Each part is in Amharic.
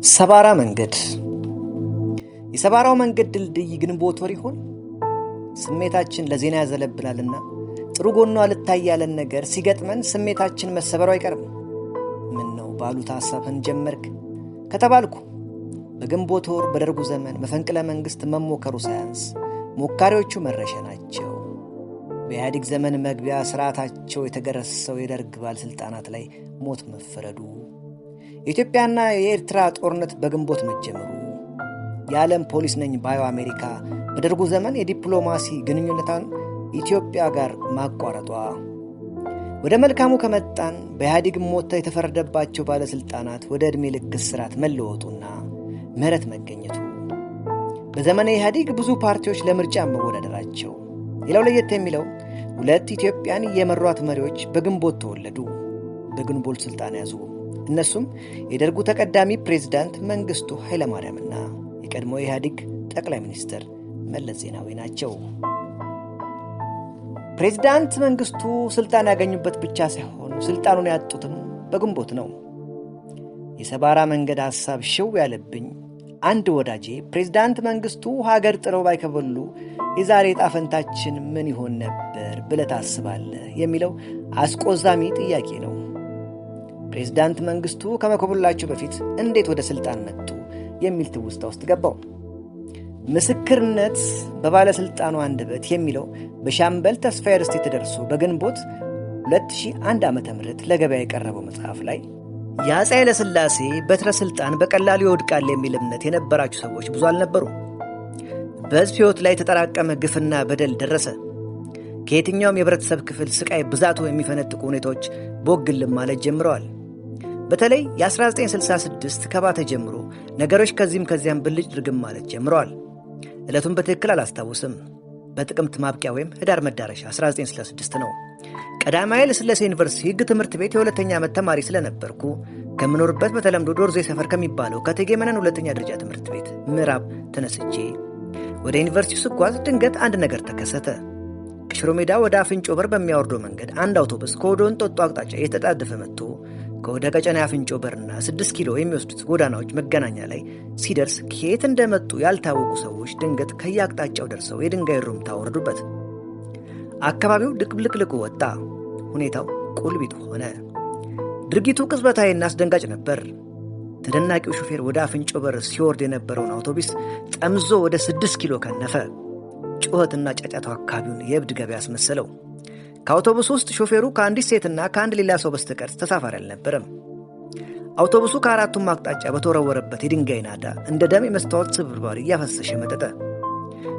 ሰባራ መንገድ። የሰባራው መንገድ ድልድይ ግንቦት ወር ይሆን? ስሜታችን ለዜና ያዘለብላልና ጥሩ ጎኗ ልታይ ያለን ነገር ሲገጥመን ስሜታችን መሰበሩ አይቀርም። ምን ነው ባሉት ሐሳብህን ጀመርክ ከተባልኩ በግንቦት ወር በደርጉ ዘመን መፈንቅለ መንግሥት መሞከሩ ሳያንስ ሞካሪዎቹ መረሸናቸው፣ በኢህአዴግ ዘመን መግቢያ ሥርዓታቸው የተገረሰው የደርግ ባለሥልጣናት ላይ ሞት መፈረዱ፣ የኢትዮጵያና የኤርትራ ጦርነት በግንቦት መጀመሩ፣ የዓለም ፖሊስ ነኝ ባዩ አሜሪካ በደርጉ ዘመን የዲፕሎማሲ ግንኙነቷን ኢትዮጵያ ጋር ማቋረጧ፣ ወደ መልካሙ ከመጣን በኢህአዴግ ሞት የተፈረደባቸው ባለሥልጣናት ወደ ዕድሜ ልክ እስራት መለወጡና ምህረት መገኘቱ፣ በዘመነ ኢህአዴግ ብዙ ፓርቲዎች ለምርጫ መወዳደራቸው፣ ሌላው ለየት የሚለው ሁለት ኢትዮጵያን የመሯት መሪዎች በግንቦት ተወለዱ፣ በግንቦት ሥልጣን ያዙ። እነሱም የደርጉ ተቀዳሚ ፕሬዝዳንት መንግሥቱ ኃይለማርያምና የቀድሞ ኢህአዴግ ጠቅላይ ሚኒስትር መለስ ዜናዊ ናቸው። ፕሬዝዳንት መንግሥቱ ሥልጣን ያገኙበት ብቻ ሳይሆን ሥልጣኑን ያጡትም በግንቦት ነው። የሰባራ መንገድ ሐሳብ ሽው ያለብኝ አንድ ወዳጄ ፕሬዝዳንት መንግሥቱ ሀገር ጥለው ባይከበሉ የዛሬ ጣፈንታችን ምን ይሆን ነበር ብለህ ታስባለህ የሚለው አስቆዛሚ ጥያቄ ነው። ፕሬዝዳንት መንግሥቱ ከመኮብላቸው በፊት እንዴት ወደ ሥልጣን መጡ የሚል ትውስታ ውስጥ ገባው። ምስክርነት በባለሥልጣኑ አንደበት የሚለው በሻምበል ተስፋዬ ርስቴ ተደርሶ በግንቦት 2001 ዓ.ም ለገበያ የቀረበው መጽሐፍ ላይ የአፄ ኃይለ ሥላሴ በትረ ሥልጣን በቀላሉ ይወድቃል የሚል እምነት የነበራቸው ሰዎች ብዙ አልነበሩም። በሕዝብ ሕይወት ላይ የተጠራቀመ ግፍና በደል ደረሰ። ከየትኛውም የህብረተሰብ ክፍል ስቃይ ብዛቱ የሚፈነጥቁ ሁኔታዎች ቦግልም ማለት ጀምረዋል። በተለይ የ1966 ከባተ ጀምሮ ነገሮች ከዚህም ከዚያም ብልጭ ድርግም ማለት ጀምረዋል። ዕለቱን በትክክል አላስታውስም። በጥቅምት ማብቂያ ወይም ህዳር መዳረሻ 1966 ነው። ቀዳማዊ ኃይለ ሥላሴ ዩኒቨርሲቲ ሕግ ትምህርት ቤት የሁለተኛ ዓመት ተማሪ ስለነበርኩ ከምኖርበት በተለምዶ ዶርዜ ሰፈር ከሚባለው ከእቴጌ መነን ሁለተኛ ደረጃ ትምህርት ቤት ምዕራብ ተነስቼ ወደ ዩኒቨርሲቲው ስጓዝ ድንገት አንድ ነገር ተከሰተ። ከሽሮ ሜዳ ወደ አፍንጮ በር በሚያወርደው መንገድ አንድ አውቶቡስ ከወደ እንጦጦ አቅጣጫ እየተጣደፈ መጥቶ ከወደ ቀጨኔ አፍንጮ በርና 6 ኪሎ የሚወስዱት ጎዳናዎች መገናኛ ላይ ሲደርስ ከየት እንደመጡ ያልታወቁ ሰዎች ድንገት ከየአቅጣጫው ደርሰው የድንጋይ ሩምታ ወረዱበት። አካባቢው ድቅልቅልቁ ወጣ። ሁኔታው ቁልቢት ሆነ። ድርጊቱ ቅጽበታዊና አስደንጋጭ ነበር። ተደናቂው ሾፌር ወደ አፍንጮ በር ሲወርድ የነበረውን አውቶቡስ ጠምዞ ወደ 6 ኪሎ ከነፈ። ጩኸትና ጫጫታው አካባቢውን የእብድ ገበያ አስመሰለው። ከአውቶቡስ ውስጥ ሾፌሩ ከአንዲት ሴትና ከአንድ ሌላ ሰው በስተቀር ተሳፋሪ አልነበረም። አውቶቡሱ ከአራቱም አቅጣጫ በተወረወረበት የድንጋይ ናዳ እንደ ደም የመስታወት ስብርባሪ እያፈሰሸ መጠጠ።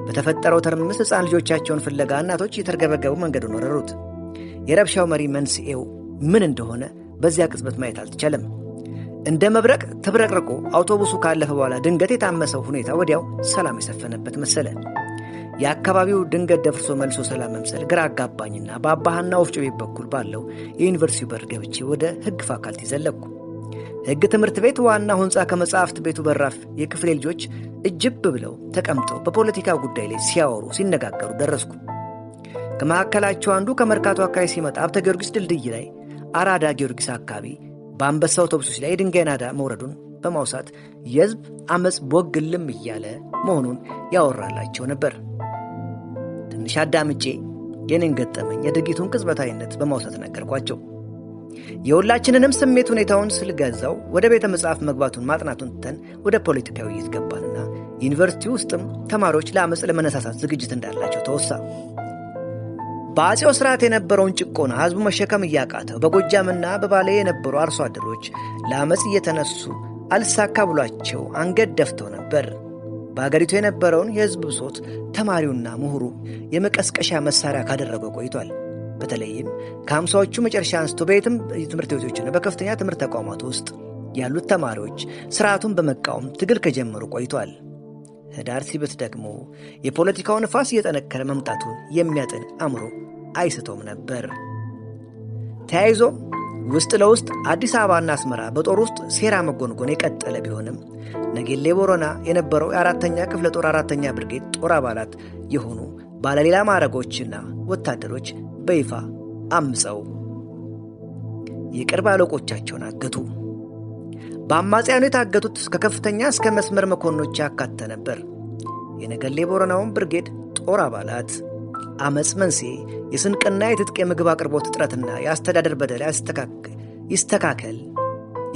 በተፈጠረው ትርምስ ሕፃን ልጆቻቸውን ፍለጋ እናቶች እየተርገበገቡ መንገዱን ወረሩት። የረብሻው መሪ መንስኤው ምን እንደሆነ በዚያ ቅጽበት ማየት አልተቻለም። እንደ መብረቅ ተብረቅርቆ አውቶቡሱ ካለፈ በኋላ ድንገት የታመሰው ሁኔታ ወዲያው ሰላም የሰፈነበት መሰለ። የአካባቢው ድንገት ደፍርሶ መልሶ ሰላም መምሰል ግራ አጋባኝና በአባሃና ወፍጮ ቤት በኩል ባለው የዩኒቨርሲቲው በር ገብቼ ወደ ሕግ ፋካልቲ ዘለቅኩ። ሕግ ትምህርት ቤት ዋናው ሕንፃ ከመጽሐፍት ቤቱ በራፍ የክፍሌ ልጆች እጅብ ብለው ተቀምጠው በፖለቲካ ጉዳይ ላይ ሲያወሩ ሲነጋገሩ ደረስኩ። ከመካከላቸው አንዱ ከመርካቶ አካባቢ ሲመጣ ሀብተ ጊዮርጊስ ድልድይ ላይ አራዳ ጊዮርጊስ አካባቢ በአንበሳ አውቶቡሶች ላይ የድንጋይ ናዳ መውረዱን በማውሳት የሕዝብ አመፅ ቦግልም እያለ መሆኑን ያወራላቸው ነበር። ትንሽ አዳምጬ የኔን ገጠመኝ የድርጊቱን ቅጽበታዊነት በማውሳት ነገርኳቸው። የሁላችንንም ስሜት ሁኔታውን ስልገዛው ወደ ቤተ መጽሐፍ መግባቱን ማጥናቱን ትተን ወደ ፖለቲካዊ ውይይት ገባንና ዩኒቨርሲቲ ውስጥም ተማሪዎች ለአመፅ ለመነሳሳት ዝግጅት እንዳላቸው ተወሳ። በአፄው ስርዓት የነበረውን ጭቆና ህዝቡ መሸከም እያቃተው በጎጃምና በባሌ የነበሩ አርሶ አደሮች ለአመፅ እየተነሱ አልሳካ ብሏቸው አንገት ደፍተው ነበር። በአገሪቱ የነበረውን የህዝብ ብሶት ተማሪውና ምሁሩ የመቀስቀሻ መሳሪያ ካደረገው ቆይቷል። በተለይም ከ50ዎቹ መጨረሻ አንስቶ በየትም ትምህርት ቤቶችና በከፍተኛ ትምህርት ተቋማት ውስጥ ያሉት ተማሪዎች ስርዓቱን በመቃወም ትግል ከጀመሩ ቆይቷል። ህዳር ሲብት ደግሞ የፖለቲካው ንፋስ እየጠነከረ መምጣቱን የሚያጥን አእምሮ አይስቶም ነበር። ተያይዞ ውስጥ ለውስጥ አዲስ አበባና አስመራ በጦር ውስጥ ሴራ መጎንጎን የቀጠለ ቢሆንም ነጌሌ ቦረና የነበረው የአራተኛ ክፍለ ጦር 4ኛ ብርጌድ ጦር አባላት የሆኑ ባለሌላ ማዕረጎችና ወታደሮች በይፋ አምፀው የቅርብ አለቆቻቸውን አገቱ። በአማጽያኑ የታገቱት ከከፍተኛ እስከ መስመር መኮንኖች ያካተተ ነበር። የነገሌ ቦረናውን ብርጌድ ጦር አባላት አመፅ መንስኤ የስንቅና የትጥቅ የምግብ አቅርቦት እጥረትና የአስተዳደር በደል ይስተካከል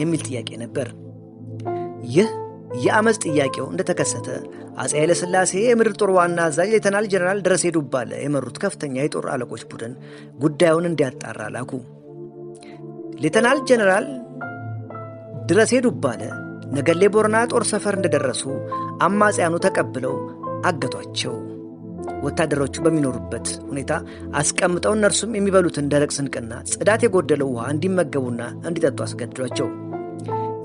የሚል ጥያቄ ነበር። ይህ የአመፅ ጥያቄው እንደተከሰተ አፄ ኃይለሥላሴ የምድር ጦር ዋና አዛዥ ሌተናል ጀነራል ደረሴ ዱባለ የመሩት ከፍተኛ የጦር አለቆች ቡድን ጉዳዩን እንዲያጣራ ላኩ። ሌተናል ጀነራል ደረሴ ዱባለ ነገሌ ቦረና ጦር ሰፈር እንደደረሱ አማጽያኑ ተቀብለው አገቷቸው። ወታደሮቹ በሚኖሩበት ሁኔታ አስቀምጠው እነርሱም የሚበሉትን ደረቅ ስንቅና ጽዳት የጎደለው ውሃ እንዲመገቡና እንዲጠጡ አስገድዷቸው።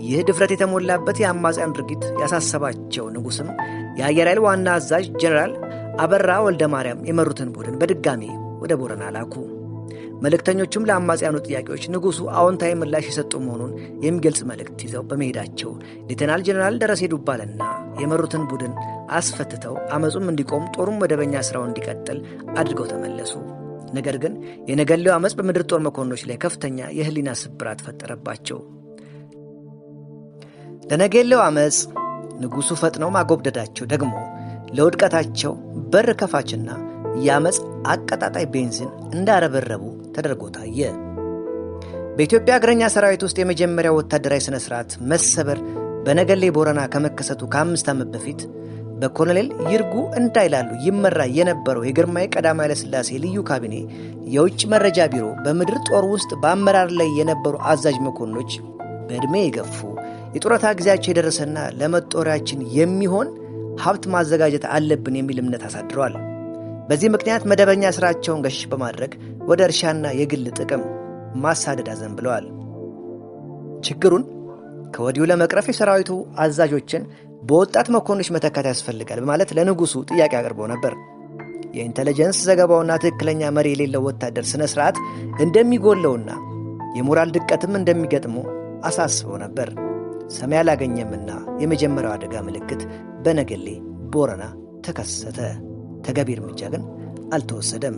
ይህ ድፍረት የተሞላበት የአማጽያን ድርጊት ያሳሰባቸው ንጉሥም የአየር ኃይል ዋና አዛዥ ጀነራል አበራ ወልደ ማርያም የመሩትን ቡድን በድጋሚ ወደ ቦረና ላኩ። መልእክተኞቹም ለአማጽያኑ ጥያቄዎች ንጉሡ አዎንታዊ ምላሽ የሰጡ መሆኑን የሚገልጽ መልእክት ይዘው በመሄዳቸው ሌተናል ጀነራል ደረሴ ዱባለና የመሩትን ቡድን አስፈትተው አመፁም እንዲቆም ጦሩም መደበኛ ሥራው እንዲቀጥል አድርገው ተመለሱ። ነገር ግን የነገሌው አመፅ በምድር ጦር መኮንኖች ላይ ከፍተኛ የህሊና ስብራት ፈጠረባቸው። ለነገሌው አመፅ ንጉሡ ፈጥነው ማጎብደዳቸው ደግሞ ለውድቀታቸው በር ከፋችና የአመፅ አቀጣጣይ ቤንዚን እንዳረበረቡ ተደርጎ ታየ። በኢትዮጵያ እግረኛ ሰራዊት ውስጥ የመጀመሪያው ወታደራዊ ሥነ ሥርዓት መሰበር በነገሌ ቦረና ከመከሰቱ ከ5 ዓመት በፊት በኮሎኔል ይርጉ እንዳይላሉ ይመራ የነበረው የግርማዊ ቀዳማዊ ኃይለ ሥላሴ ልዩ ካቢኔ የውጭ መረጃ ቢሮ በምድር ጦር ውስጥ በአመራር ላይ የነበሩ አዛዥ መኮንኖች በዕድሜ የገፉ የጡረታ ጊዜያቸው የደረሰና ለመጦሪያችን የሚሆን ሀብት ማዘጋጀት አለብን የሚል እምነት አሳድረዋል። በዚህ ምክንያት መደበኛ ሥራቸውን ገሸሽ በማድረግ ወደ እርሻና የግል ጥቅም ማሳደድ አዘንብለዋል። ችግሩን ከወዲሁ ለመቅረፍ የሰራዊቱ አዛዦችን በወጣት መኮንኖች መተካት ያስፈልጋል በማለት ለንጉሡ ጥያቄ አቅርበው ነበር። የኢንተለጀንስ ዘገባውና ትክክለኛ መሪ የሌለው ወታደር ሥነ ሥርዓት እንደሚጎለውና የሞራል ድቀትም እንደሚገጥሙ አሳስበው ነበር። ሰሚ አላገኘምና የመጀመሪያው አደጋ ምልክት በነገሌ ቦረና ተከሰተ። ተገቢ እርምጃ ግን አልተወሰደም።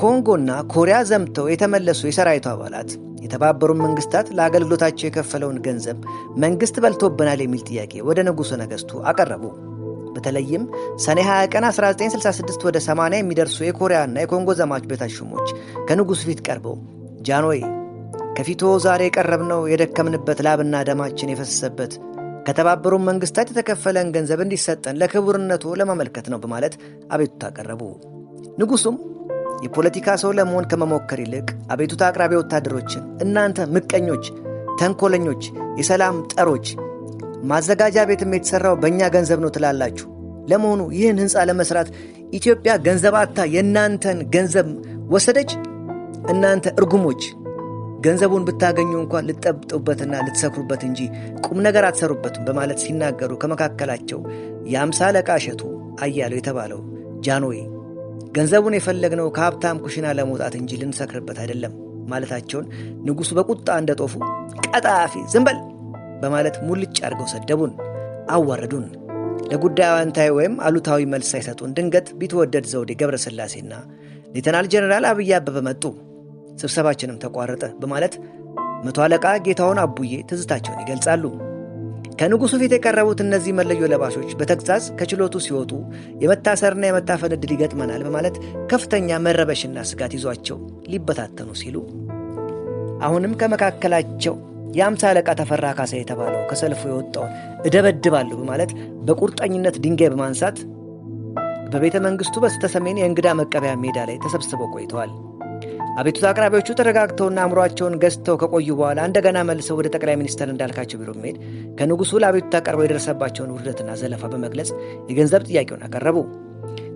ኮንጎና ኮሪያ ዘምተው የተመለሱ የሰራዊቱ አባላት የተባበሩት መንግስታት ለአገልግሎታቸው የከፈለውን ገንዘብ መንግስት በልቶብናል የሚል ጥያቄ ወደ ንጉሠ ነገሥቱ አቀረቡ። በተለይም ሰኔ 20 ቀን 1966 ወደ 80 የሚደርሱ የኮሪያና የኮንጎ ዘማች ቤታች ሹሞች ከንጉሡ ፊት ቀርበው ጃንሆይ ከፊቶ ዛሬ የቀረብነው የደከምንበት ላብና ደማችን የፈሰሰበት ከተባበሩት መንግስታት የተከፈለን ገንዘብ እንዲሰጠን ለክቡርነቱ ለማመልከት ነው በማለት አቤቱታ አቀረቡ። ንጉሡም የፖለቲካ ሰው ለመሆን ከመሞከር ይልቅ አቤቱታ አቅራቢ ወታደሮችን እናንተ ምቀኞች፣ ተንኮለኞች፣ የሰላም ጠሮች ማዘጋጃ ቤትም የተሠራው በእኛ ገንዘብ ነው ትላላችሁ። ለመሆኑ ይህን ሕንፃ ለመሥራት ኢትዮጵያ ገንዘብ አታ የእናንተን ገንዘብ ወሰደች? እናንተ እርጉሞች ገንዘቡን ብታገኙ እንኳን ልትጠብጡበትና ልትሰክሩበት እንጂ ቁም ነገር አትሰሩበትም በማለት ሲናገሩ ከመካከላቸው የ50 አለቃ እሸቱ አያሌው የተባለው ጃንሆይ ገንዘቡን የፈለግነው ከሀብታም ኩሽና ለመውጣት እንጂ ልንሰክርበት አይደለም ማለታቸውን ንጉሡ በቁጣ እንደጦፉ ቀጣፊ ዝም በል በማለት ሙልጭ አድርገው ሰደቡን፣ አዋረዱን። ለጉዳዩ አዎንታዊ ወይም አሉታዊ መልስ ሳይሰጡን ድንገት ቢትወደድ ዘውዴ ገብረስላሴና ሌተናል ጀነራል አብይ አበበ መጡ። ስብሰባችንም ተቋረጠ በማለት 100 አለቃ ጌታውን አቡዬ ትዝታቸውን ይገልጻሉ። ከንጉሡ ፊት የቀረቡት እነዚህ መለዮ ለባሾች በተግዛዝ ከችሎቱ ሲወጡ የመታሰርና የመታፈን ዕድል ይገጥመናል በማለት ከፍተኛ መረበሽና ስጋት ይዟቸው ሊበታተኑ ሲሉ አሁንም ከመካከላቸው የ50 አለቃ ተፈራ ካሳ የተባለው ከሰልፉ የወጣውን እደበድባለሁ በማለት በቁርጠኝነት ድንጋይ በማንሳት በቤተ መንግሥቱ በስተሰሜን የእንግዳ መቀበያ ሜዳ ላይ ተሰብስበው ቆይተዋል። አቤቱታ አቅራቢዎቹ ተረጋግተውና አእምሯቸውን ገዝተው ከቆዩ በኋላ እንደገና መልሰው ወደ ጠቅላይ ሚኒስትር እንዳልካቸው ቢሮ በመሄድ ከንጉሡ ለአቤቱታ ቀርበው የደረሰባቸውን ውርደትና ዘለፋ በመግለጽ የገንዘብ ጥያቄውን አቀረቡ።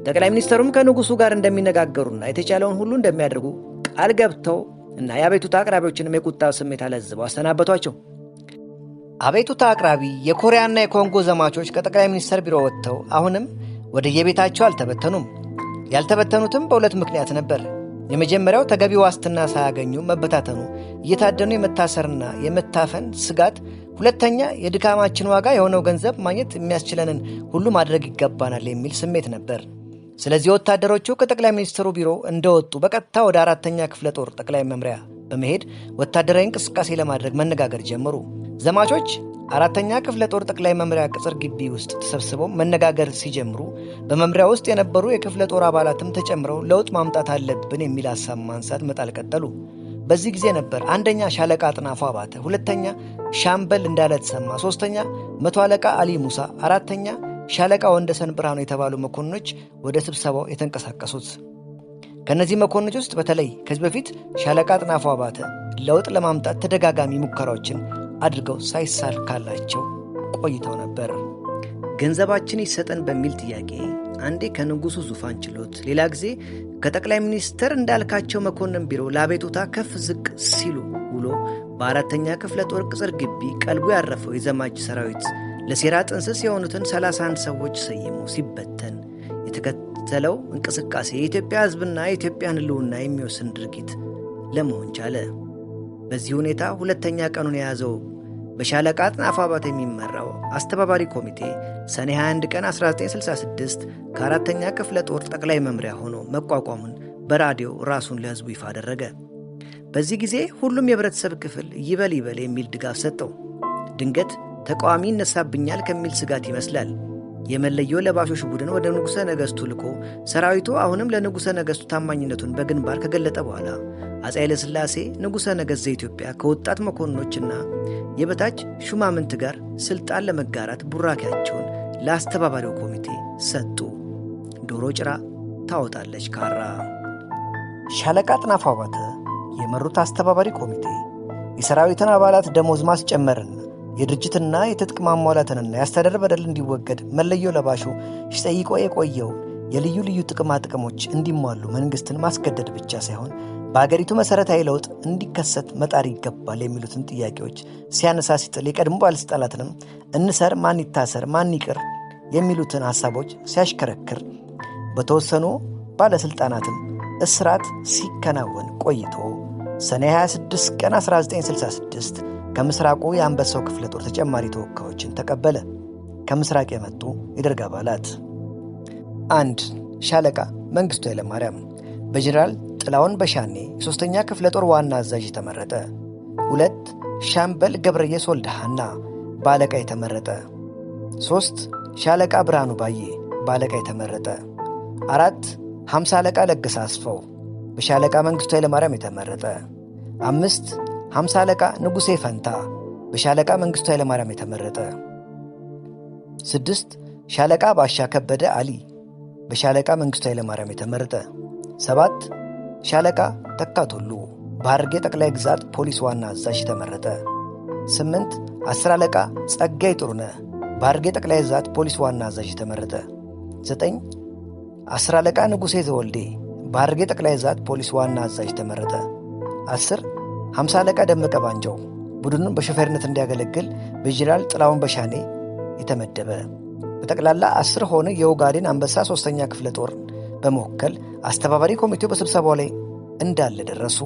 ጠቅላይ ሚኒስትሩም ከንጉሡ ጋር እንደሚነጋገሩና የተቻለውን ሁሉ እንደሚያደርጉ ቃል ገብተው እና የአቤቱታ አቅራቢዎችንም የቁጣ ስሜት አለዝበው አሰናበቷቸው። አቤቱታ አቅራቢ የኮሪያና የኮንጎ ዘማቾች ከጠቅላይ ሚኒስትር ቢሮ ወጥተው አሁንም ወደ የቤታቸው አልተበተኑም። ያልተበተኑትም በሁለት ምክንያት ነበር። የመጀመሪያው ተገቢ ዋስትና ሳያገኙ መበታተኑ እየታደኑ የመታሰርና የመታፈን ስጋት፣ ሁለተኛ የድካማችን ዋጋ የሆነው ገንዘብ ማግኘት የሚያስችለንን ሁሉ ማድረግ ይገባናል የሚል ስሜት ነበር። ስለዚህ ወታደሮቹ ከጠቅላይ ሚኒስትሩ ቢሮ እንደወጡ በቀጥታ ወደ 4ኛ ክፍለ ጦር ጠቅላይ መምሪያ በመሄድ ወታደራዊ እንቅስቃሴ ለማድረግ መነጋገር ጀመሩ። ዘማቾች 4ኛ ክፍለ ጦር ጠቅላይ መምሪያ ቅጽር ግቢ ውስጥ ተሰብስበው መነጋገር ሲጀምሩ በመምሪያ ውስጥ የነበሩ የክፍለ ጦር አባላትም ተጨምረው ለውጥ ማምጣት አለብን የሚል ሀሳብ ማንሳት መጣል ቀጠሉ። በዚህ ጊዜ ነበር 1ኛ ሻለቃ አጥናፉ አባተ፣ 2ኛ ሻምበል እንዳለ ተሰማ፣ 3ኛ መቶ አለቃ አሊ ሙሳ፣ 4ኛ ሻለቃ ወንደሰን ብርሃኑ የተባሉ መኮንኖች ወደ ስብሰባው የተንቀሳቀሱት። ከነዚህ መኮንኖች ውስጥ በተለይ ከዚህ በፊት ሻለቃ አጥናፉ አባተ ለውጥ ለማምጣት ተደጋጋሚ ሙከራዎችን አድርገው ሳይሳካላቸው ቆይተው ነበር። ገንዘባችን ይሰጠን በሚል ጥያቄ አንዴ ከንጉሱ ዙፋን ችሎት፣ ሌላ ጊዜ ከጠቅላይ ሚኒስትር እንዳልካቸው መኮንን ቢሮ ለአቤቱታ ከፍ ዝቅ ሲሉ ውሎ በ4ኛ ክፍለ ጦር ቅጽር ግቢ ቀልቡ ያረፈው የዘማች ሰራዊት ለሴራ ጥንስስ የሆኑትን 31 ሰዎች ሰይሞ ሲበተን የተከተለው እንቅስቃሴ የኢትዮጵያ ሕዝብና የኢትዮጵያን ሕልውና የሚወስን ድርጊት ለመሆን ቻለ። በዚህ ሁኔታ 2ኛ ቀኑን የያዘው በሻለቃ አጥናፉ አባተ የሚመራው አስተባባሪ ኮሚቴ ሰኔ 21 ቀን 1966 ከ4ኛ ክፍለ ጦር ጠቅላይ መምሪያ ሆኖ መቋቋሙን በራዲዮ ራሱን ለሕዝቡ ይፋ አደረገ። በዚህ ጊዜ ሁሉም የህብረተሰብ ክፍል ይበል ይበል የሚል ድጋፍ ሰጠው። ድንገት ተቃዋሚ ይነሳብኛል ከሚል ስጋት ይመስላል የመለዮ ለባሾች ቡድን ወደ ንጉሠ ነገሥቱ ልኮ ሰራዊቱ አሁንም ለንጉሠ ነገሥቱ ታማኝነቱን በግንባር ከገለጠ በኋላ አፄ ኃይለ ሥላሴ ንጉሠ ነገሥት ዘኢትዮጵያ ከወጣት መኮንኖችና የበታች ሹማምንት ጋር ስልጣን ለመጋራት ቡራኪያቸውን ለአስተባባሪው ኮሚቴ ሰጡ። ዶሮ ጭራ ታወጣለች ካራ። ሻለቃ አጥናፉ አባተ የመሩት አስተባባሪ ኮሚቴ የሰራዊትን አባላት ደሞዝ ማስጨመርና የድርጅትና የትጥቅ ማሟላትንና የአስተዳደር በደል እንዲወገድ መለዮ ለባሹ ሲጠይቆ የቆየው የልዩ ልዩ ጥቅማ ጥቅሞች እንዲሟሉ መንግስትን ማስገደድ ብቻ ሳይሆን በአገሪቱ መሠረታዊ ለውጥ እንዲከሰት መጣር ይገባል የሚሉትን ጥያቄዎች ሲያነሳ ሲጥል የቀድሞ ባለሥልጣናትንም እንሰር፣ ማን ይታሰር፣ ማን ይቅር የሚሉትን ሐሳቦች ሲያሽከረክር በተወሰኑ ባለሥልጣናትም እስራት ሲከናወን ቆይቶ ሰኔ 26 ቀን 1966 ከምስራቁ የአንበሳው ክፍለ ጦር ተጨማሪ ተወካዮችን ተቀበለ። ከምስራቅ የመጡ የደርግ አባላት 1. ሻለቃ መንግስቱ ኃይለማርያም በጀነራል ጥላውን በሻኔ 3ኛ ክፍለ ጦር ዋና አዛዥ ተመረጠ። 2. ሻምበል ገብረየስ ወልደሃና በአለቃ የተመረጠ። 3. ሻለቃ ብርሃኑ ባዬ በአለቃ የተመረጠ። 4. 50 አለቃ ለገሰ አስፋው በሻለቃ መንግስቱ ኃይለማርያም የተመረጠ። 5. 50 አለቃ ንጉሴ ፈንታ በሻለቃ መንግስቱ ኃይለማርያም የተመረጠ። 6. ሻለቃ ባሻ ከበደ አሊ በሻለቃ መንግስቱ ኃይለማርያም የተመረጠ። 7. ሻለቃ ተካቶሉ በሐረርጌ ጠቅላይ ግዛት ፖሊስ ዋና አዛዥ ተመረጠ። 8. 10 አለቃ ጸጋይ ጥሩነህ በሐረርጌ ጠቅላይ ግዛት ፖሊስ ዋና አዛዥ ተመረጠ። 9. 10 አለቃ ንጉሴ ዘወልዴ በሐረርጌ ጠቅላይ ግዛት ፖሊስ ዋና አዛዥ ተመረጠ። 10. 50 አለቃ ደመቀ ባንጃው ቡድኑን በሾፌርነት እንዲያገለግል በጀነራል ጥላውን በሻኔ የተመደበ። በጠቅላላ 10 ሆነ የኦጋዴን አንበሳ 3ኛ ክፍለ ጦር በመወከል አስተባባሪ ኮሚቴው በስብሰባው ላይ እንዳለ ደረሱ።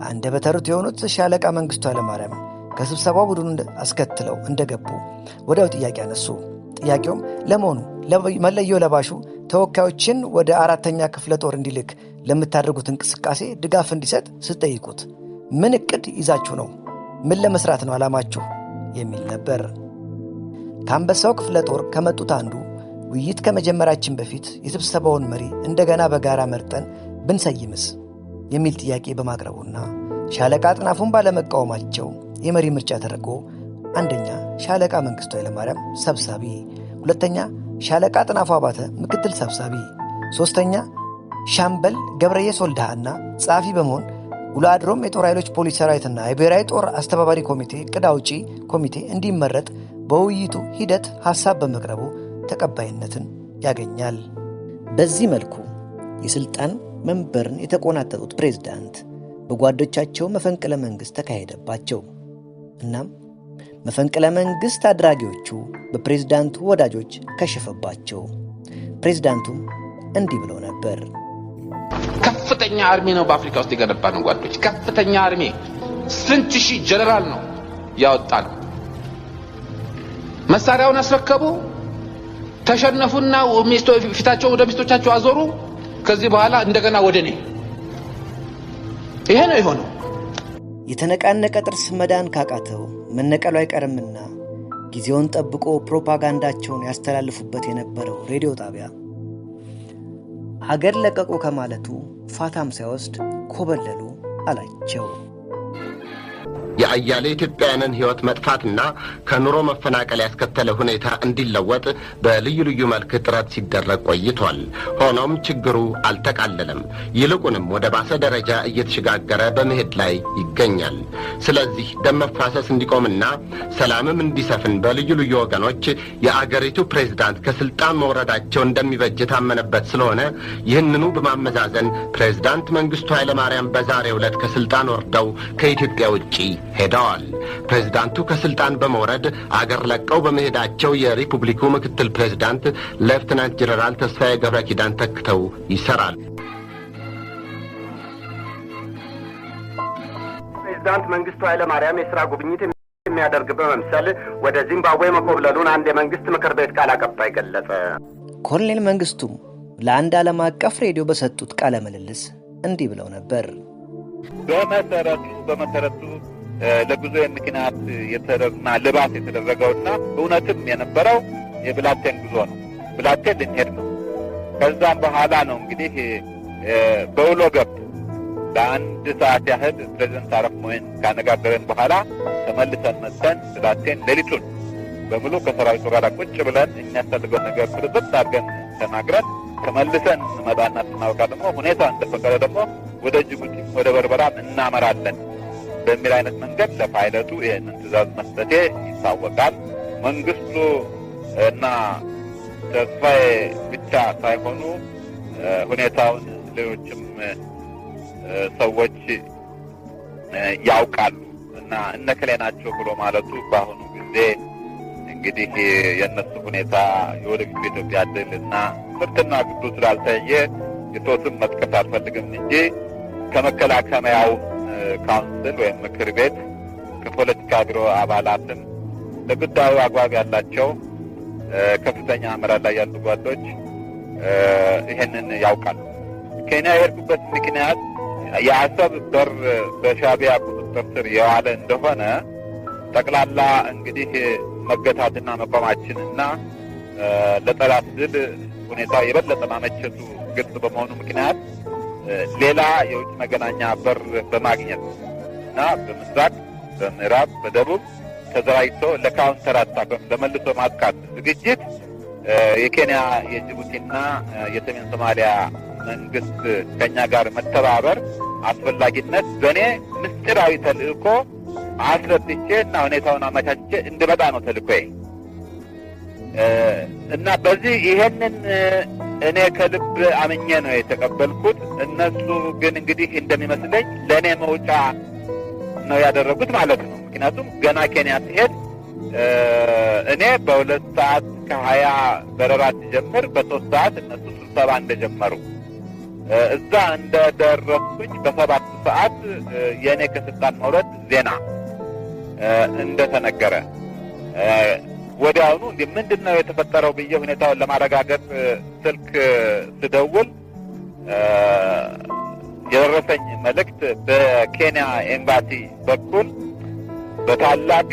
አንደበተ ርቱዕ የሆኑት ሻለቃ መንግስቱ ኃይለማርያም ከስብሰባው ቡድኑን አስከትለው እንደገቡ ወዲያው ጥያቄ አነሱ። ጥያቄውም ለመሆኑ መለዮ ለባሹ ተወካዮችን ወደ 4ኛ ክፍለ ጦር እንዲልክ ለምታደርጉት እንቅስቃሴ ድጋፍ እንዲሰጥ ስትጠይቁት ምን እቅድ ይዛችሁ ነው? ምን ለመስራት ነው ዓላማችሁ? የሚል ነበር። ከአንበሳው ክፍለ ጦር ከመጡት አንዱ ውይይት ከመጀመራችን በፊት የስብሰባውን መሪ እንደገና በጋራ መርጠን ብንሰይምስ የሚል ጥያቄ በማቅረቡና ሻለቃ አጥናፉን ባለመቃወማቸው የመሪ ምርጫ ተደርጎ 1ኛ ሻለቃ መንግስቱ ኃይለማርያም ሰብሳቢ፣ 2ኛ ሻለቃ አጥናፉ አባተ ምክትል ሰብሳቢ፣ 3ኛ ሻምበል ገብረየስ ወልደሃና ጸሐፊ በመሆን ውሎ አድሮም የጦር ኃይሎች ፖሊስ ሰራዊትና የብሔራዊ ጦር አስተባባሪ ኮሚቴ ዕቅድ አውጪ ኮሚቴ እንዲመረጥ በውይይቱ ሂደት ሐሳብ በመቅረቡ ተቀባይነትን ያገኛል። በዚህ መልኩ የሥልጣን መንበርን የተቆናጠጡት ፕሬዝዳንት በጓዶቻቸው መፈንቅለ መንግሥት ተካሄደባቸው። እናም መፈንቅለ መንግሥት አድራጊዎቹ በፕሬዝዳንቱ ወዳጆች ከሸፈባቸው። ፕሬዝዳንቱም እንዲህ ብለው ነበር። ከፍተኛ አርሚ ነው በአፍሪካ ውስጥ የገነባ ነው ጓዶች። ከፍተኛ አርሚ ስንት ሺህ ጀነራል ነው ያወጣ ነው። መሳሪያውን አስረከቡ፣ ተሸነፉና ፊታቸው ወደ ሚስቶቻቸው አዞሩ። ከዚህ በኋላ እንደገና ወደ እኔ። ይሄ ነው የሆነው። የተነቃነቀ ጥርስ መዳን ካቃተው መነቀሉ አይቀርምና ጊዜውን ጠብቆ ፕሮፓጋንዳቸውን ያስተላልፉበት የነበረው ሬዲዮ ጣቢያ ሀገር ለቀቁ ከማለቱ ፋታም ሳይወስድ ኮበለሉ አላቸው። የአያሌ ኢትዮጵያውያንን ሕይወት መጥፋትና ከኑሮ መፈናቀል ያስከተለ ሁኔታ እንዲለወጥ በልዩ ልዩ መልክ ጥረት ሲደረግ ቆይቷል። ሆኖም ችግሩ አልተቃለለም። ይልቁንም ወደ ባሰ ደረጃ እየተሸጋገረ በመሄድ ላይ ይገኛል። ስለዚህ ደም መፋሰስ እንዲቆምና ሰላምም እንዲሰፍን በልዩ ልዩ ወገኖች የአገሪቱ ፕሬዝዳንት ከስልጣን መውረዳቸው እንደሚበጅ ታመነበት ስለሆነ ይህንኑ በማመዛዘን ፕሬዝዳንት መንግስቱ ኃይለማርያም በዛሬው ዕለት ከስልጣን ወርደው ከኢትዮጵያ ውጪ ሄደዋል። ፕሬዝዳንቱ ከስልጣን በመውረድ አገር ለቀው በመሄዳቸው የሪፑብሊኩ ምክትል ፕሬዝዳንት ሌፍትናንት ጀነራል ተስፋዬ ገብረ ኪዳን ተክተው ይሰራል። ፕሬዝዳንት መንግስቱ ኃይለማርያም የሥራ ጉብኝት የሚያደርግ በመምሰል ወደ ዚምባብዌ መኮብለሉን አንድ የመንግስት ምክር ቤት ቃል አቀባይ ገለጸ። ኮሎኔል መንግስቱም ለአንድ ዓለም አቀፍ ሬዲዮ በሰጡት ቃለ ምልልስ እንዲህ ብለው ነበር። በመሰረቱ ለጉዞ ምክንያት የተደረገና ልባት የተደረገውና እውነትም የነበረው የብላቴን ጉዞ ነው። ብላቴን ልንሄድ ነው። ከዛም በኋላ ነው እንግዲህ በውሎ ገብ ለአንድ ሰዓት ያህል ፕሬዝዳንት አረፍ ሞይን ካነጋገረን በኋላ ተመልሰን መጥተን ብላቴን ሌሊቱን በሙሉ ከሰራዊቱ ጋር ቁጭ ብለን የሚያስፈልገው ነገር ፍርጥጥ አድርገን ተናግረን ተመልሰን እንመጣና ስናውቃ ደግሞ ሁኔታ እንደፈቀደ ደግሞ ወደ ጅቡቲ ወደ በርበራም እናመራለን በሚል አይነት መንገድ ለፓይለቱ ይህንን ትእዛዝ መስጠቴ ይታወቃል። መንግስቱ እና ተስፋዬ ብቻ ሳይሆኑ ሁኔታውን ሌሎችም ሰዎች ያውቃሉ እና እነከሌ ናቸው ብሎ ማለቱ በአሁኑ ጊዜ እንግዲህ የእነሱ ሁኔታ የወደፊት ኢትዮጵያ ዕድልና ምርትና ግዱ ስላልታየ የተወስን መጥቀስ አልፈልግም እንጂ ከመከላከያው ካውንስል ወይም ምክር ቤት ከፖለቲካ ቢሮ አባላትም ለጉዳዩ አግባብ ያላቸው ከፍተኛ አመራር ላይ ያሉ ጓዶች ይሄንን ያውቃሉ። ኬንያ የሄድኩበት ምክንያት የአሰብ በር በሻዕቢያ ቁጥጥር ስር የዋለ እንደሆነ ጠቅላላ እንግዲህ መገታትና መቆማችንና ለጠላት ድል ሁኔታው የበለጠ ማመቸቱ ግልጽ በመሆኑ ምክንያት ሌላ የውጭ መገናኛ በር በማግኘት እና በምስራቅ፣ በምዕራብ፣ በደቡብ ተዘራጅቶ ለካውንተር አታክ ለመልሶ ማጥቃት ዝግጅት የኬንያ የጅቡቲና የሰሜን ሶማሊያ መንግስት ከኛ ጋር መተባበር አስፈላጊነት በእኔ ምስጢራዊ ተልእኮ አስረድቼ እና ሁኔታውን አመቻችቼ እንድመጣ ነው ተልእኮዬ እና በዚህ ይሄንን እኔ ከልብ አምኜ ነው የተቀበልኩት። እነሱ ግን እንግዲህ እንደሚመስለኝ ለእኔ መውጫ ነው ያደረጉት ማለት ነው። ምክንያቱም ገና ኬንያ ሲሄድ እኔ በ2 ሰዓት ከ20 በረራ ሲጀምር በ3 ሰዓት እነሱ ስብሰባ እንደጀመሩ እዛ እንደደረስኩኝ በ7 ሰዓት የእኔ ከስልጣን መውረድ ዜና እንደተነገረ ወዲያውኑ ምንድን ነው የተፈጠረው ብዬ ሁኔታውን ለማረጋገጥ ስልክ ስደውል የደረሰኝ መልእክት በኬንያ ኤምባሲ በኩል በታላቅ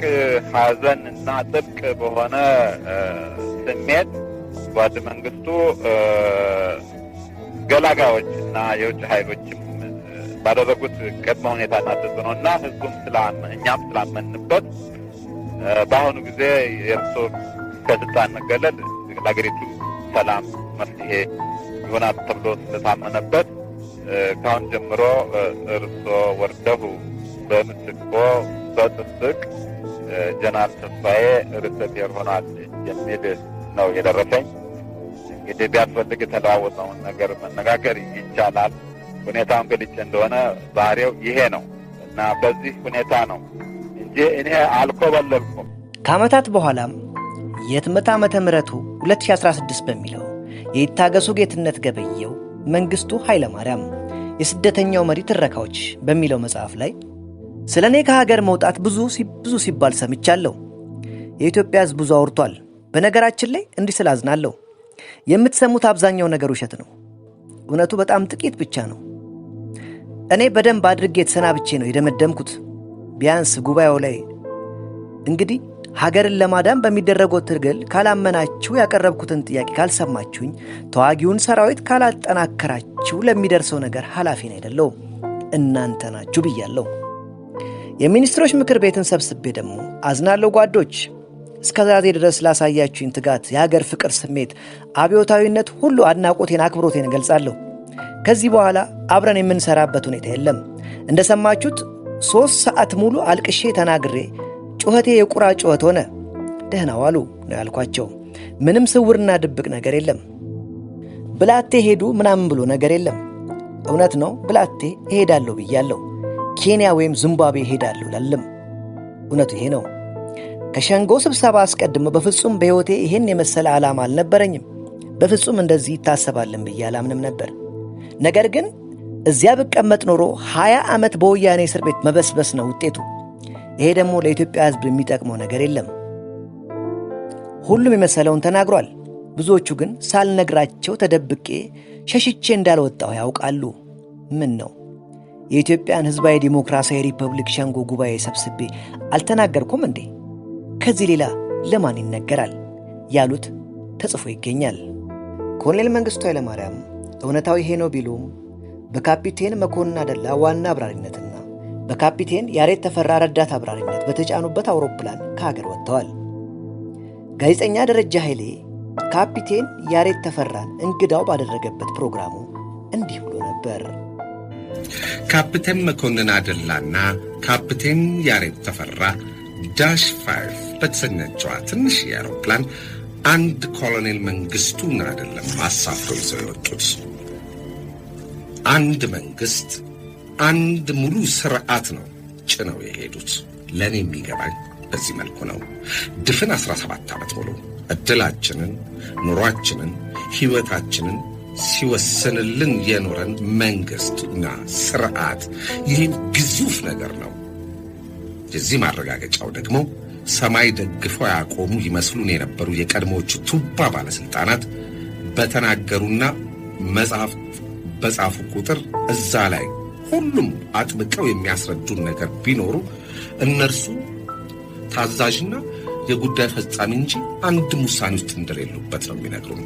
ሐዘን እና ጥብቅ በሆነ ስሜት ጓድ መንግስቱ ገላጋዮች እና የውጭ ኃይሎችም ባደረጉት ቅድመ ሁኔታና ተጽዕኖና ህዝቡም እኛም ስላመንበት በአሁኑ ጊዜ የእርሶ ከስልጣን መገለል ለአገሪቱ ሰላም መፍትሄ ይሆናል ተብሎ ስለታመነበት ከአሁን ጀምሮ እርሶ ወርደው በምትኮ በጥብቅ ጀነራል ተስፋዬ ርዕሰ ብሔር ሆኗል የሚል ነው የደረሰኝ። እንግዲህ ቢያስፈልግ የተለዋወጠውን ነገር መነጋገር ይቻላል። ሁኔታውን ገልጬ እንደሆነ ዛሬው ይሄ ነው እና በዚህ ሁኔታ ነው እንጂ እኔ አልኮበለልኩም። ከዓመታት በኋላም የህትመት ዓመተ ምሕረቱ 2016 በሚለው የይታገሱ ጌትነት ገበየው መንግስቱ ኃይለማርያም የስደተኛው መሪ ትረካዎች በሚለው መጽሐፍ ላይ ስለ እኔ ከሀገር መውጣት ብዙ ሲባል ሰምቻለሁ። የኢትዮጵያ ህዝብ ብዙ አውርቷል። በነገራችን ላይ እንዲህ ስላዝናለሁ። የምትሰሙት አብዛኛው ነገር ውሸት ነው። እውነቱ በጣም ጥቂት ብቻ ነው። እኔ በደንብ አድርጌ ተሰናብቼ ነው የደመደምኩት። ቢያንስ ጉባኤው ላይ እንግዲህ ሀገርን ለማዳን በሚደረገው ትግል ካላመናችሁ፣ ያቀረብኩትን ጥያቄ ካልሰማችሁኝ፣ ተዋጊውን ሰራዊት ካላጠናከራችሁ ለሚደርሰው ነገር ኃላፊ አይደለሁም፣ እናንተ ናችሁ ብያለሁ። የሚኒስትሮች ምክር ቤትን ሰብስቤ ደግሞ አዝናለሁ ጓዶች፣ እስከ ዛሬ ድረስ ላሳያችሁኝ ትጋት፣ የሀገር ፍቅር ስሜት፣ አብዮታዊነት ሁሉ አድናቆቴን፣ አክብሮቴን እገልጻለሁ። ከዚህ በኋላ አብረን የምንሰራበት ሁኔታ የለም። እንደሰማችሁት 3 ሰዓት ሙሉ አልቅሼ ተናግሬ ጩኸቴ የቁራ ጩኸት ሆነ። ደህና ዋሉ ነው ያልኳቸው። ምንም ስውርና ድብቅ ነገር የለም። ብላቴ ሄዱ ምናምን ብሎ ነገር የለም። እውነት ነው፣ ብላቴ እሄዳለሁ ብያለሁ። ኬንያ ወይም ዚምባብዌ እሄዳለሁ ላለም እውነቱ ይሄ ነው። ከሸንጎ ስብሰባ አስቀድሞ በፍጹም በሕይወቴ ይሄን የመሰለ ዓላማ አልነበረኝም። በፍጹም እንደዚህ ይታሰባልን ብዬ አላምንም ነበር። ነገር ግን እዚያ ብቀመጥ ኖሮ 20 ዓመት በወያኔ እስር ቤት መበስበስ ነው ውጤቱ። ይሄ ደግሞ ለኢትዮጵያ ሕዝብ የሚጠቅመው ነገር የለም። ሁሉም የመሰለውን ተናግሯል። ብዙዎቹ ግን ሳልነግራቸው ተደብቄ ሸሽቼ እንዳልወጣሁ ያውቃሉ። ምን ነው የኢትዮጵያን ሕዝባዊ ዲሞክራሲያዊ ሪፐብሊክ ሸንጎ ጉባኤ ሰብስቤ አልተናገርኩም እንዴ? ከዚህ ሌላ ለማን ይነገራል? ያሉት ተጽፎ ይገኛል። ኮሎኔል መንግስቱ ኃይለማርያም እውነታው ይሄ ነው ቢሉም በካፒቴን መኮንን አደላ ዋና አብራሪነትና በካፒቴን ያሬድ ተፈራ ረዳት አብራሪነት በተጫኑበት አውሮፕላን ከሀገር ወጥተዋል። ጋዜጠኛ ደረጃ ኃይሌ ካፒቴን ያሬድ ተፈራን እንግዳው ባደረገበት ፕሮግራሙ እንዲህ ብሎ ነበር። ካፒቴን መኮንን አደላና ካፒቴን ያሬድ ተፈራ ዳሽ 5 በተሰኘችዋ ትንሽ የአውሮፕላን አንድ ኮሎኔል መንግስቱን አይደለም አሳፍረው ይዘው የወጡት። አንድ መንግስት፣ አንድ ሙሉ ስርዓት ነው ጭነው የሄዱት። ለእኔ የሚገባኝ በዚህ መልኩ ነው። ድፍን 17 ዓመት ሙሉ ዕድላችንን፣ ኑሯችንን፣ ሕይወታችንን ሲወስንልን የኖረን መንግስትና ስርዓት ይህም ግዙፍ ነገር ነው። የዚህ ማረጋገጫው ደግሞ ሰማይ ደግፈው ያቆሙ ይመስሉን የነበሩ የቀድሞዎቹ ቱባ ባለስልጣናት በተናገሩና መጽሐፍ በጻፉ ቁጥር እዛ ላይ ሁሉም አጥብቀው የሚያስረዱን ነገር ቢኖሩ እነርሱ ታዛዥና የጉዳይ ፈጻሚ እንጂ አንድም ውሳኔ ውስጥ እንደሌሉበት ነው የሚነግሩን።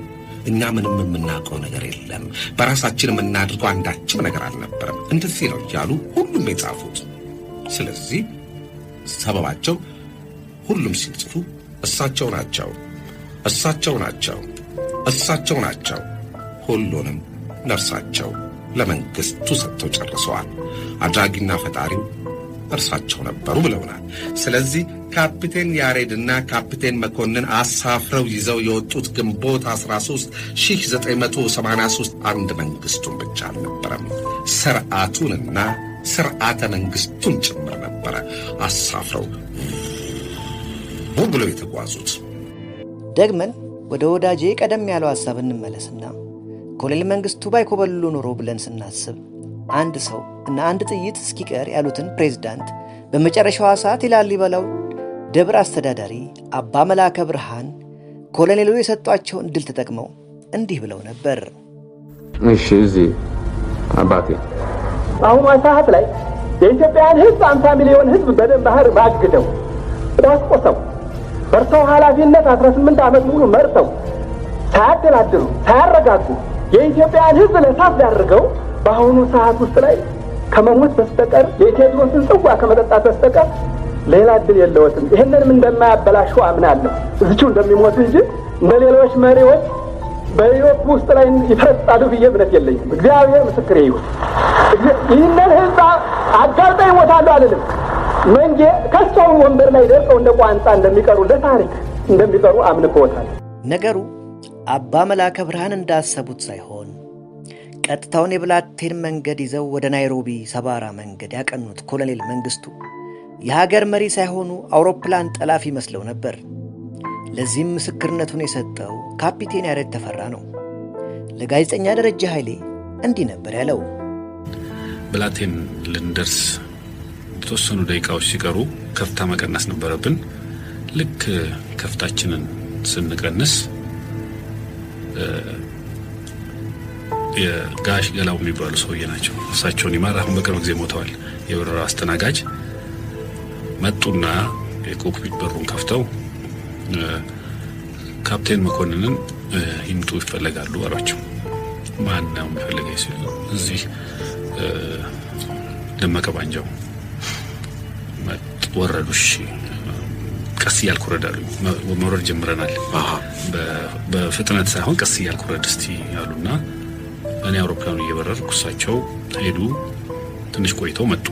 እኛ ምንም የምናውቀው ነገር የለም፣ በራሳችን የምናድርገው አንዳችም ነገር አልነበረም፣ እንደዚህ ነው እያሉ ሁሉም የጻፉት። ስለዚህ ሰበባቸው ሁሉም ሲጽፉ እሳቸው ናቸው፣ እሳቸው ናቸው፣ እሳቸው ናቸው። ሁሉንም ነፍሳቸው ለመንግስቱ ሰጥተው ጨርሰዋል። አድራጊና ፈጣሪው እርሳቸው ነበሩ ብለውናል። ስለዚህ ካፒቴን ያሬድና ካፒቴን መኮንን አሳፍረው ይዘው የወጡት ግንቦት 13 1983 አንድ መንግስቱን ብቻ አልነበረም፣ ስርዓቱንና ስርዓተ መንግስቱን ጭምር ነበረ አሳፍረው ብለው የተጓዙት። ደግመን ወደ ወዳጄ ቀደም ያለው ሐሳብ እንመለስና ኮሎኔል መንግስቱ ባይኮበልሉ ኖሮ ብለን ስናስብ አንድ ሰው እና አንድ ጥይት እስኪቀር ያሉትን ፕሬዝዳንት በመጨረሻዋ ሰዓት የላሊበላው ደብር አስተዳዳሪ አባ መላከ ብርሃን ኮሎኔሉ የሰጧቸውን እድል ተጠቅመው እንዲህ ብለው ነበር። እሺ እዚህ አባቴ አሁን ሰዓት ላይ የኢትዮጵያን ሕዝብ 50 ሚሊዮን ሕዝብ በደም ባህር ባግደው ዳስቆሰው በርተው ኃላፊነት 18 ዓመት ሙሉ መርተው ሳያደላድሉ ሳያረጋጉ የኢትዮጵያን ሕዝብ ለሳት ሊያደርገው በአሁኑ ሰዓት ውስጥ ላይ ከመሞት በስተቀር የቴዎድሮስን ጽዋ ከመጠጣት በስተቀር ሌላ እድል የለውትም። ይህንንም እንደማያበላሹ አምናለሁ። እዚሁ እንደሚሞቱ እንጂ እንደ ሌሎች መሪዎች በኢሮፕ ውስጥ ላይ ይፈርጣሉ ብዬ እምነት የለኝም። እግዚአብሔር ምስክሬ ይሁን። ይህንን ሕዝብ አጋልጠው ይሞታሉ አልልም። መንጌ ከሰው ወንበር ላይ ደርቀው እንደ ቋንጣ እንደሚቀሩ ለታሪክ እንደሚቀሩ አምንኮታል። ነገሩ አባ መላከ ብርሃን እንዳሰቡት ሳይሆን ቀጥታውን የብላቴን መንገድ ይዘው ወደ ናይሮቢ ሰባራ መንገድ ያቀኑት ኮሎኔል መንግስቱ የሀገር መሪ ሳይሆኑ አውሮፕላን ጠላፊ መስለው ነበር። ለዚህም ምስክርነቱን የሰጠው ካፒቴን ያሬድ ተፈራ ነው። ለጋዜጠኛ ደረጃ ኃይሌ እንዲህ ነበር ያለው። ብላቴን ልንደርስ የተወሰኑ ደቂቃዎች ሲቀሩ ከፍታ መቀነስ ነበረብን። ልክ ከፍታችንን ስንቀንስ የጋሽ ገላው የሚባሉ ሰውዬ ናቸው። እሳቸውን ይማር አሁን በቅርብ ጊዜ ሞተዋል። የበረራ አስተናጋጅ መጡና የኮክፒት በሩን ከፍተው ካፕቴን መኮንንን ይምጡ ይፈልጋሉ አሏቸው። ማን ነው የሚፈልገው ሲሉ እዚህ ደመቀ ባንጃው ወረዱ። እሺ ቀስ እያልኩ ወረዳሉ። መውረድ ጀምረናል። በፍጥነት ሳይሆን ቀስ እያልኩ ወረድ እስቲ ያሉና እኔ አውሮፕላኑ እየበረርኩ እሳቸው ሄዱ። ትንሽ ቆይተው መጡ።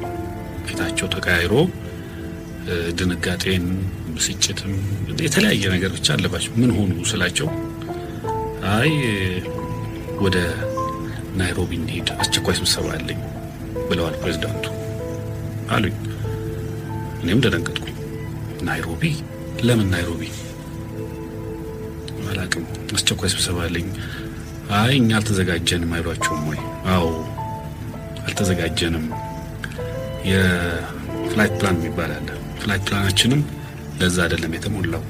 ፊታቸው ተቀያይሮ ድንጋጤን፣ ብስጭትም የተለያየ ነገር ብቻ አለባቸው። ምን ሆኑ ስላቸው አይ ወደ ናይሮቢ እንሂድ አስቸኳይ ስብሰባ አለኝ ብለዋል ፕሬዝዳንቱ አሉኝ። እኔም ደነገጥኩ። ናይሮቢ? ለምን ናይሮቢ? አላውቅም። አስቸኳይ ስብሰባ አለኝ። አይ እኛ አልተዘጋጀንም አይሏቸውም ወይ? አዎ አልተዘጋጀንም። የፍላይት ፕላን የሚባል አለ። ፍላይት ፕላናችንም ለዛ አይደለም የተሞላው።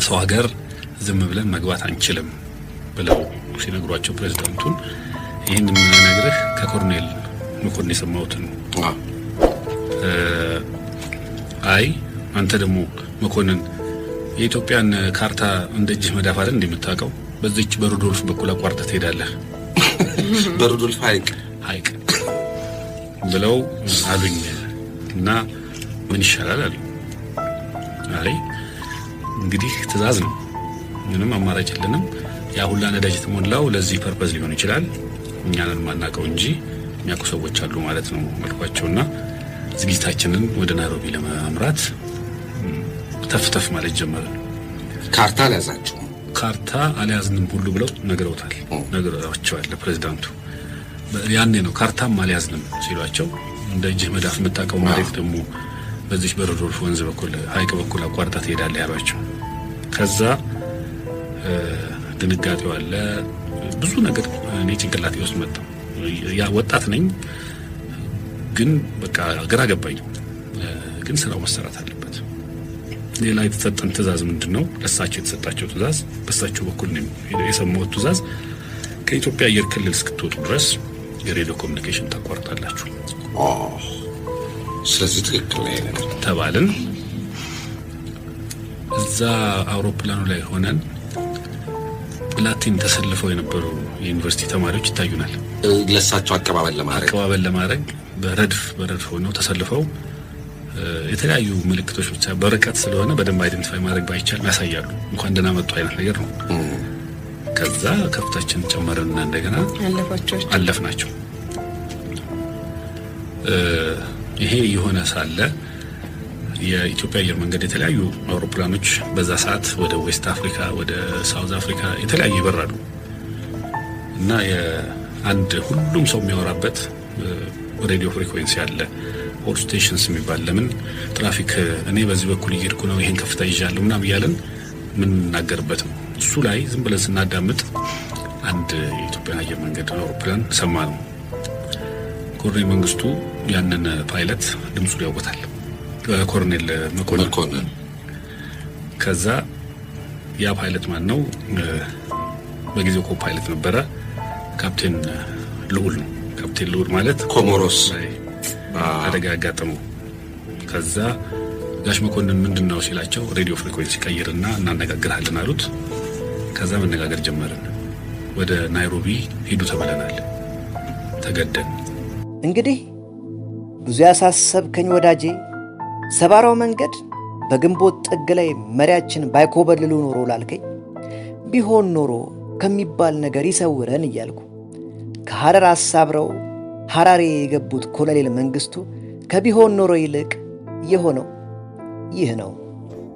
ሰው ሀገር ዝም ብለን መግባት አንችልም ብለው ሲነግሯቸው ፕሬዝዳንቱን ይህን የምነግርህ ከኮሎኔል መኮንን የሰማሁትን አይ አንተ ደግሞ መኮንን የኢትዮጵያን ካርታ እንደ እጅህ መዳፍ አይደል እንደምታውቀው በዚች በሩዶልፍ በኩል አቋርጠህ ትሄዳለህ። በሩዶልፍ ሐይቅ ብለው አሉኝ እና ምን ይሻላል አሉኝ። አይ እንግዲህ ትእዛዝ ነው፣ ምንም አማራጭ የለንም። ያ ሁላ ነዳጅ የተሞላው ለዚህ ፐርፐዝ ሊሆን ይችላል፣ እኛንን ማናውቀው እንጂ የሚያውቁ ሰዎች አሉ ማለት ነው አልኳቸውና ዝግጅታችንን ወደ ናይሮቢ ለማምራት ተፍተፍ ማለት ጀመረ። ካርታ አልያዛችሁም? ካርታ አልያዝንም ሁሉ ብለው ነግረዋቸዋል ፕሬዝዳንቱ። ያኔ ነው ካርታም አልያዝንም ሲሏቸው እንደ እጅህ መዳፍ የምታውቀው መሬት ደግሞ በዚህ በሩዶልፍ ወንዝ በኩል ሐይቅ በኩል አቋርጣ ትሄዳለህ ያሏቸው። ከዛ ድንጋጤው አለ፣ ብዙ ነገር እኔ ጭንቅላቴ ውስጥ መጣ። ያ ወጣት ነኝ ግን በቃ ግራ ገባኝ። ግን ስራው መሰራት አለበት። ሌላ የተሰጠን ትእዛዝ ምንድነው? ለሳቸው የተሰጣቸው ትእዛዝ በሳቸው በኩል ነው የሰማሁት ትእዛዝ ከኢትዮጵያ አየር ክልል እስክትወጡ ድረስ የሬዲዮ ኮሙኒኬሽን ታቋርጣላችሁ። ስለዚህ ትክክል ነው ተባልን። እዛ አውሮፕላኑ ላይ ሆነን ብላቴን ተሰልፈው የነበሩ የዩኒቨርሲቲ ተማሪዎች ይታዩናል። ለሳቸው አቀባበል ለማድረግ በረድፍ ሆነው ተሰልፈው የተለያዩ ምልክቶች ብቻ በርቀት ስለሆነ በደንብ አይደንቲፋይ ማድረግ ባይቻል ያሳያሉ። እንኳን ደህና መጡ አይነት ነገር ነው። ከዛ ከፍታችን ጨመረንና እንደገና አለፍናቸው። ይሄ የሆነ ሳለ የኢትዮጵያ አየር መንገድ የተለያዩ አውሮፕላኖች በዛ ሰዓት ወደ ዌስት አፍሪካ፣ ወደ ሳውዝ አፍሪካ የተለያዩ ይበራሉ እና የአንድ ሁሉም ሰው የሚያወራበት ሬዲዮ ፍሪኩዌንሲ አለ፣ ኦል ስቴሽንስ የሚባል። ለምን ትራፊክ እኔ በዚህ በኩል እየሄድኩ ነው፣ ይሄን ከፍታ ይዣለሁ ምናምን እያለን ምን እናገርበት ነው። እሱ ላይ ዝም ብለን ስናዳምጥ አንድ የኢትዮጵያ አየር መንገድ አውሮፕላን ሰማ ነው። ኮሎኔል መንግስቱ ያንን ፓይለት ድምፁን ያውቁታል፣ ኮሎኔል መኮንን። ከዛ ያ ፓይለት ማን ነው? በጊዜው ኮ ፓይለት ነበረ፣ ካፕቴን ልዑል ነው። ካፕቴን ልዑል ማለት ኮሞሮስ አደጋ ያጋጠመው። ከዛ ጋሽ መኮንን ምንድነው ሲላቸው ሬዲዮ ፍሪኩዌንሲ ቀይርና እናነጋግርሃለን አሉት። ከዛ መነጋገር ጀመርን። ወደ ናይሮቢ ሄዱ ተብለናል፣ ተገደን። እንግዲህ ብዙ ያሳሰብከኝ ወዳጄ፣ ሰባራው መንገድ በግንቦት ጥግ ላይ መሪያችን ባይኮበልሉ ኖሮ ላልከኝ ቢሆን ኖሮ ከሚባል ነገር ይሰውረን እያልኩ ከሐረር አሳብረው ሐራሬ የገቡት ኮሎኔል መንግስቱ ከቢሆን ኖሮ ይልቅ የሆነው ይህ ነው።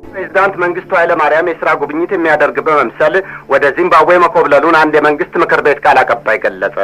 ፕሬዝዳንት መንግስቱ ኃይለማርያም የሥራ ጉብኝት የሚያደርግ በመምሰል ወደ ዚምባብዌ መኮብለሉን አንድ የመንግስት ምክር ቤት ቃል አቀባይ ገለጸ።